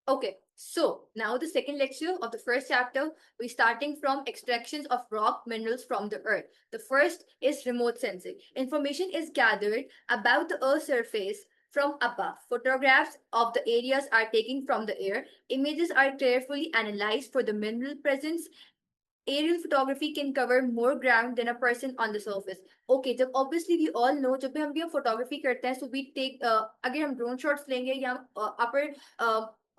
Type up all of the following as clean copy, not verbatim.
Okay, so now the second lecture of the first chapter, we're starting from extractions of rock minerals from the earth. The first is remote sensing. Information is gathered about the earth's surface from above. Photographs of the areas are taken from the air. Images are carefully analyzed for the mineral presence. Aerial photography can cover more ground than a person on the surface. Okay, जब obviously we all know जब भी हम photography करते हैं, so we take अगर हम drone shots लेंगे या upper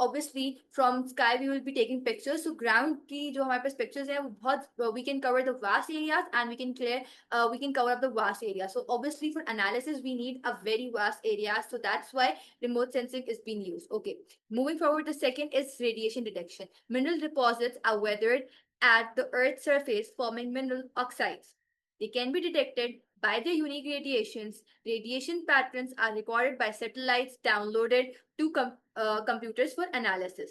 obviously from sky we will be taking pictures. So ground की जो हमारे पास pictures हैं वो बहुत we can cover the vast areas and we can cover up the vast area. So obviously for analysis we need a very vast area. So that's why remote sensing is being used. Okay, moving forward, the second is radiation detection. Mineral deposits are weathered at the Earth's surface, forming mineral oxides. They can be detected by their unique radiations. Radiation patterns are recorded by satellites downloaded to computers for analysis.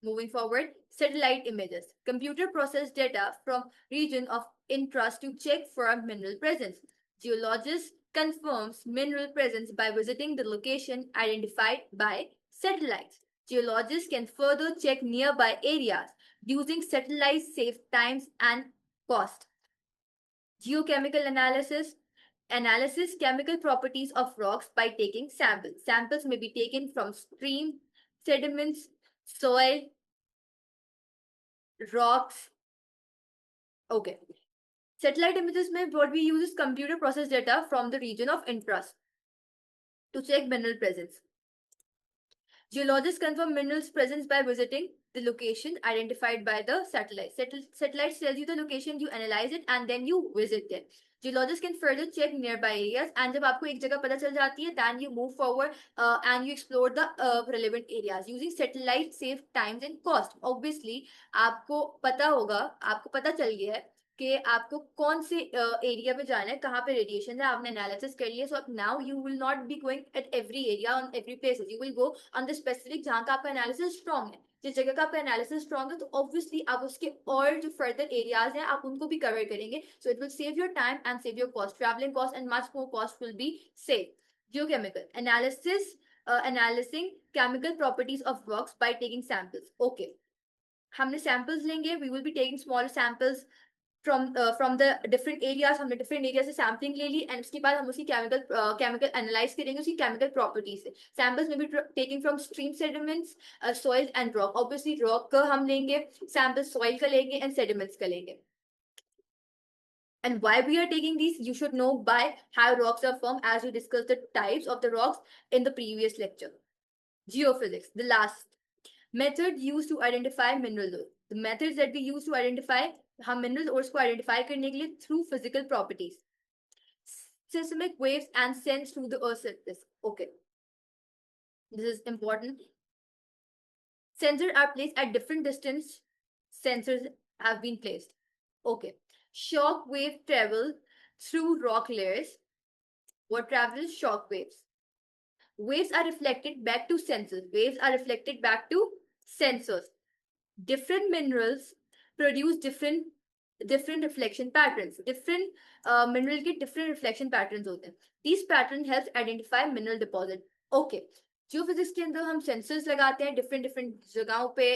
Moving forward, satellite images. Computer process data from region of interest to check for mineral presence. Geologist confirms mineral presence by visiting the location identified by satellites. Geologists can further check nearby areas using satellites, save times and cost. Geochemical analysis. Analysis chemical properties of rocks by taking samples. Samples may be taken from stream, sediments, soil, rocks. Okay. Satellite images में what we use is computer process data from the region of interest to check mineral presence. Geologists confirm minerals presence by visiting the location identified by the satellite. Satellite tells you the location, you analyze it, and then you visit there. Geologists can further check nearby areas, and जब आपको एक जगह पता चल जाती है, then you move forward and you explore the relevant areas. Using satellite save times and cost. Obviously, आपको पता होगा, आपको पता चल गया है कि आपको कौन से एरिया पे जाना है, कहाँ पे रेडिएशन है, आपने एनालिसिस कर लिया. सो अब now you will not be going at every area on every place, you will go on the specific जहाँ का आपका एनालिसिस स्ट्रॉन्ग है. जिस जगह का आपका एनालिसिस स्ट्रॉन्ग है तो ऑब्वियसली आप उसके और जो फर्दर एरियाज हैं आप उनको भी कवर करेंगे. So it will save your time and save your cost, travelling cost and much more cost will be save. Geochemical analysis, analyzing chemical properties of rocks by taking samples. Okay, हमने samples लेंगे, we will be taking small samples from the different areas. हमने different areas से sampling ले ली and उसके बाद हम उसकी chemical analyze करेंगे उसकी chemical properties से. Samples may be taken from stream sediments, soils and rock. Obviously rock का हम लेंगे, samples soil का लेंगे and sediments का लेंगे. And why we are taking these, you should know by how rocks are formed, as we discussed the types of the rocks in the previous lecture. Geophysics, the last method used to identify mineral ore. The methods that we use to identify हम mineral ores को identify करने के लिए through physical properties. Seismic waves and sense through the earth's surface. Okay, this is important. Sensors are placed at different distance. Sensors have been placed. Okay, shock wave travel through rock layers. What travels? Shock waves. Waves are reflected back to sensors. Waves are reflected back to sensors. Different minerals produce different reflection patterns. Different mineral के different reflection patterns होते हैं. These pattern helps identify mineral deposit. Okay, geophysics के अंदर हम sensors लगाते हैं different जगहों पे,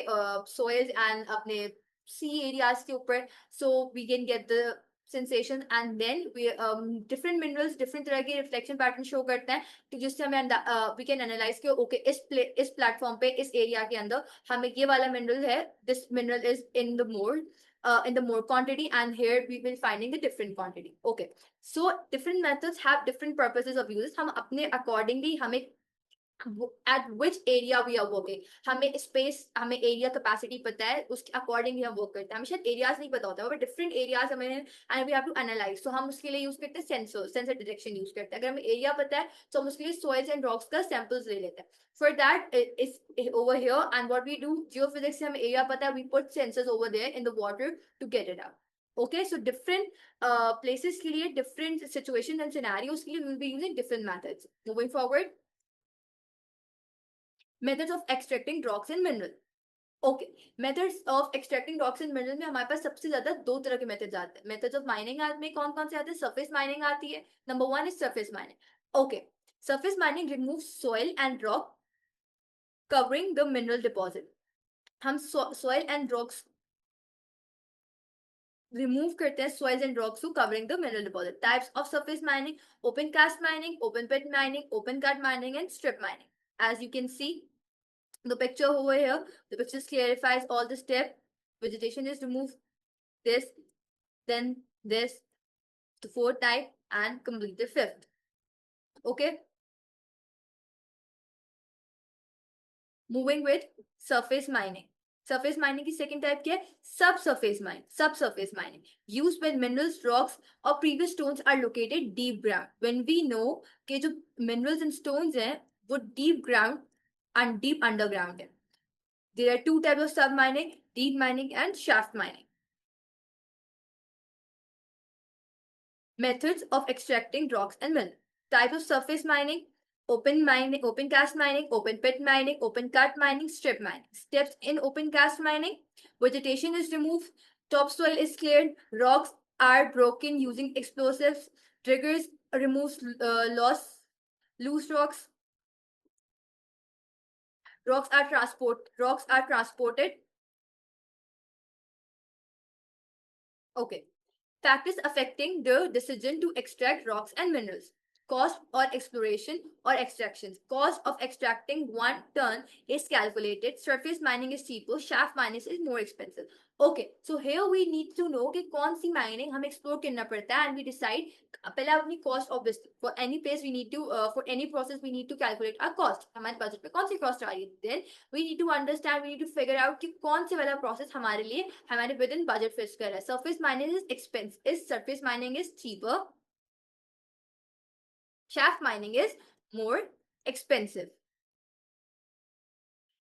soils and अपने sea areas के ऊपर, so we can get the sensation and then we different minerals different तरह के reflection pattern show करते हैं, तो जिससे हमें we can analyze कि okay इस platform पे इस area के अंदर हमें ये वाला mineral है, this mineral is in the more quantity and here we will finding the different quantity. Okay, so different methods have different purposes of use. हम अपने accordingly हमें at which area we are working, हमें space हमें area capacity पता है, उसके accordingly हम work करते हैं. हमें शायद areas नहीं पता होता है, but different areas हमें and we have to analyze. So हम उसके लिए use करते हैं sensor detection use करते हैं. अगर हमें area पता है तो हम उसके लिए soils and rocks का samples ले लेते हैं. For that is over here and what we do, geophysics से हमें area पता है, we put sensors over there in the water to get it out. Okay, so different places के लिए different situations and scenarios के लिए we will be using different methods. Moving forward, methods of extracting rocks and minerals. Okay, methods of extracting rocks and mineral में हमारे पास सबसे ज्यादा दो तरह के मेथड्स आते हैं. मेथड्स ऑफ माइनिंग में कौन कौन से आते हैं? सरफेस माइनिंग आती है. Number one is surface mining. Okay, surface mining remove soil and rock covering the mineral deposit. हम soil and rocks remove करते हैं soils and rocks to covering the mineral deposit. Types of surface mining: open cast mining, open pit mining, open cut mining, and strip mining. As you can see, the picture over here, the picture clarifies all the steps. Vegetation is removed, this, then this, the fourth type, and complete the fifth. Okay. Moving with surface mining. Surface mining की second type क्या है? Subsurface mining. Subsurface mining used when minerals, rocks or previous stones are located deep ground. When we know कि जो minerals and stones हैं वो deep ground and deep underground है. There are two types of sub mining: deep mining and shaft mining. Methods of extracting rocks and minerals. Type of surface mining: open mining, open cast mining, open pit mining, open cut mining, strip mining. Steps in open cast mining: vegetation is removed, topsoil is cleared, rocks are broken using explosives, triggers removes loose rocks. Rocks are transported. Okay. Factors affecting the decision to extract rocks and minerals: cost or exploration or extractions. Cost of extracting 1 ton is calculated. Surface mining is cheaper, shaft mining is more expensive. Okay, so here we need to know कि कौन सी mining हमें explore करना पड़ता है, and we decide पहले अपनी cost. Obviously for any place we need to for any process we need to calculate our cost. हमारे budget पे कौन सी cost आ रही है, then we need to understand, we need to figure out कि कौन से वाला process हमारे लिए हमारे within budget fits कर रहा है. Surface mining is expensive, surface mining is cheaper, shaft mining is more expensive.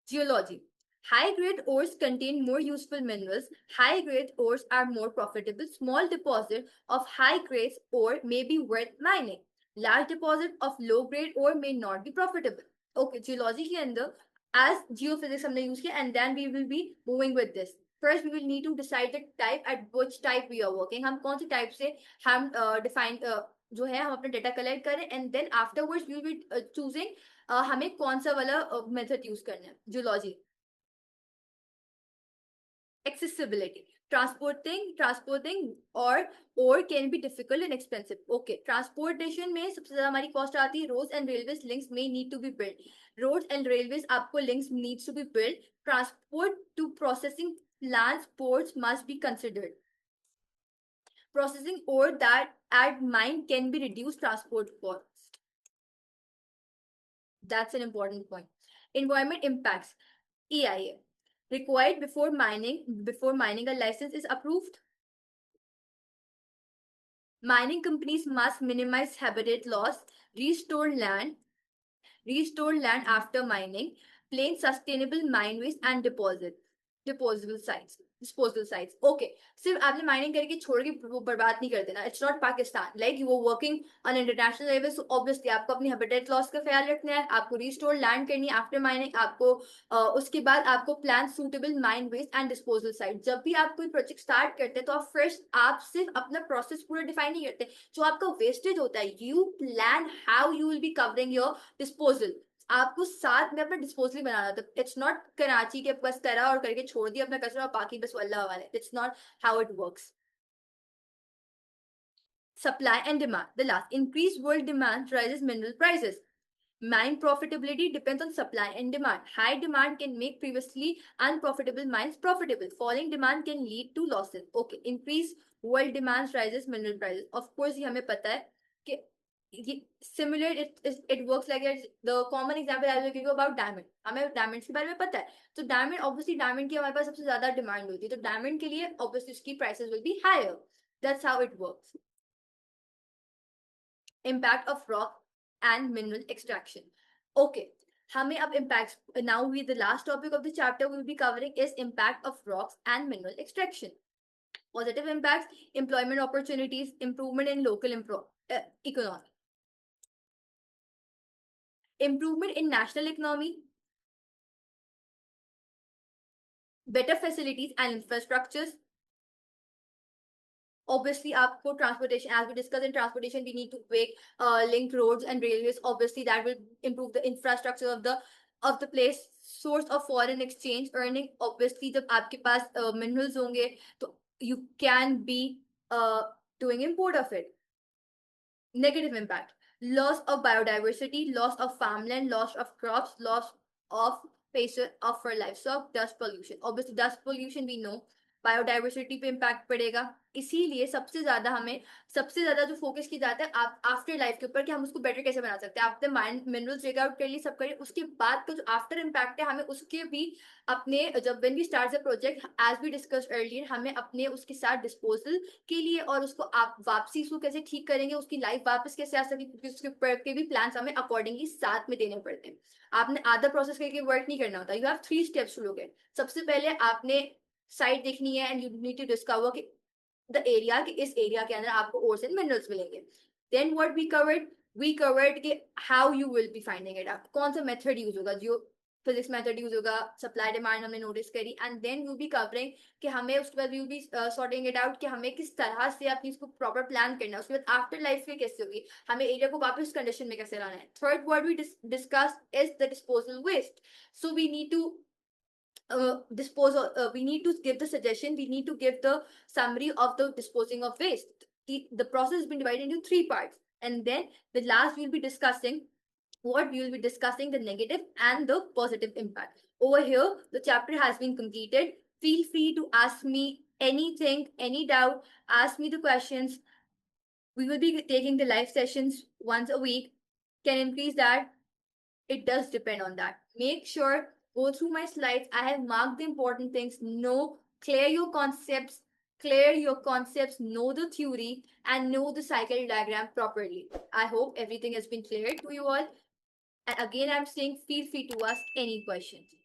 Geology. High-grade ores contain more useful minerals. High-grade ores are more profitable. Small deposit of high-grade ore may be worth mining. Large deposit of low-grade ore may not be profitable. Okay, geology के अंदर as geophysics हमने use किया, and then we will be moving with this. First, we will need to decide the type at which type we are working. हम कौन सी type से हम define जो है हम अपना डेटा कलेक्ट करें, and then afterwards we will be choosing हमें कौन सा वाला मेथड यूज करना है. Zoology. Accessibility. Transporting or can be difficult and expensive. Okay, transportation में सबसे ज्यादा हमारी कॉस्ट आती है. Roads and railways links may need to be built. Roads and railways आपको links needs to be built. Transport to processing plants, ports must be considered. Processing ore that at mine can be reduced transport cost. That's an important point. Environment impacts. EIA required before mining a license is approved. Mining companies must minimize habitat loss, restore land after mining, plan sustainable mine waste and disposal sites. Okay, सिर्फ आपने mining करके छोड़ के वो बर्बाद नहीं कर देना. It's not Pakistan. Like you are working on international level, so obviously आपको अपनी हैबिटेट लॉस का ख्याल रखना है. आपको रिस्टोर लैंड करनी है आफ्टर माइनिंग. आपको उसके बाद आपको plan suitable mine waste and disposal site. जब भी आप कोई प्रोजेक्ट स्टार्ट करते हैं तो आप फर्स्ट आप सिर्फ अपना प्रोसेस पूरा डिफाइन नहीं करते. जो आपका वेस्टेज होता है, you plan how you will be covering your disposal. आपको साथ में अपना डिस्पोजल बनाना था. इट्स नॉट कराची के बस करा और करके छोड़ दिया अपना कचरा और बाकी बस अल्लाह वाले. It's not how it works. Supply and demand. The last, increased world demand rises mineral prices. Mine profitability depends on supply and demand. High demand can make previously unprofitable mines profitable. Falling demand can lead to losses. Okay, increased world demand rises mineral prices. Of course, ये हमें पता है कि similar it works like the common example I will give you about diamond. हमें diamonds के बारे में पता है. तो diamond obviously diamond की हमारे पास सबसे ज्यादा डिमांड होती है. तो diamond के लिए obviously उसकी prices will be higher. That's how it works. Impact of rock and mineral extraction. Okay, हमें अब impacts. Now we the last topic of the chapter we will be covering is impact of rocks and mineral extraction. Positive impacts: employment opportunities, improvement in local economy, improvement in national economy, better facilities and infrastructures. Obviously आपको transportation, as we discussed in transportation, we need to make link roads and railways. Obviously that will improve the infrastructure of the place. source of foreign exchange earning. Obviously जब आपके पास minerals होंगे तो you can be uh, doing import of it. Negative impact: loss of biodiversity, loss of farmland, loss of crops, loss of spaces of for livestock, dust pollution. Obviously dust pollution we know, biodiversity पे impact पड़ेगा. इसीलिए सबसे ज्यादा जो focus की जाता है आप आफ्टर लाइफ के ऊपर कि हम उसको बेटर कैसे बना सकते हैं. आपने माइंड मिनरल्स टेक आउट कर लिए, सब करिए, उसके बाद का जो आफ्टर इम्पैक्ट है हमें उसके भी अपने जब when we start the project as we discuss earlier, हमें अपने उसके साथ डिस्पोजल के लिए और उसको आप वापसी उसको कैसे ठीक करेंगे, उसकी लाइफ वापस कैसे आ सके, क्योंकि उसके ऊपर के भी प्लान्स हमें अकॉर्डिंगली साथ में देने पड़ते हैं. आपने आधा प्रोसेस करके वर्क नहीं करना होता. यू हैव 3 स्टेप्स टू लोगे. सबसे पहले आपने साइट देखनी है and you need to discover कि द एरिया, कि इस एरिया के अंदर आपको ओर्स एंड मिनरल्स मिलेंगे. देन व्हाट वी कवर्ड कि how you will be finding it out, कौन सा मेथड यूज होगा, जियो फिजिक्स मेथड यूज होगा, सप्लाई डिमांड हमने नोटिस करी, and then you be covering कि हमें उसके बाद you be sorting it out कि हमें किस तरह से अपनी इसको प्रॉपर प्लान करना है. उसके बाद आफ्टर लाइफ में कैसे होगी, हमें एरिया को वापस कंडीशन में कैसे लाना है. Third word we discuss is the disposal waste. So we need to we need to give the suggestion, we need to give the summary of the disposing of waste. The process has been divided into 3 parts, and then the last we will be discussing the negative and the positive impact. Over here the chapter has been completed. Feel free to ask me anything, any doubt, ask me the questions. We will be taking the live sessions once a week. Can increase that, it does depend on that. Make sure, go through my slides. I have marked the important things. Know, clear your concepts, know the theory, and know the cycle diagram properly. I hope everything has been clear to you all. And again, I'm saying feel free to ask any questions.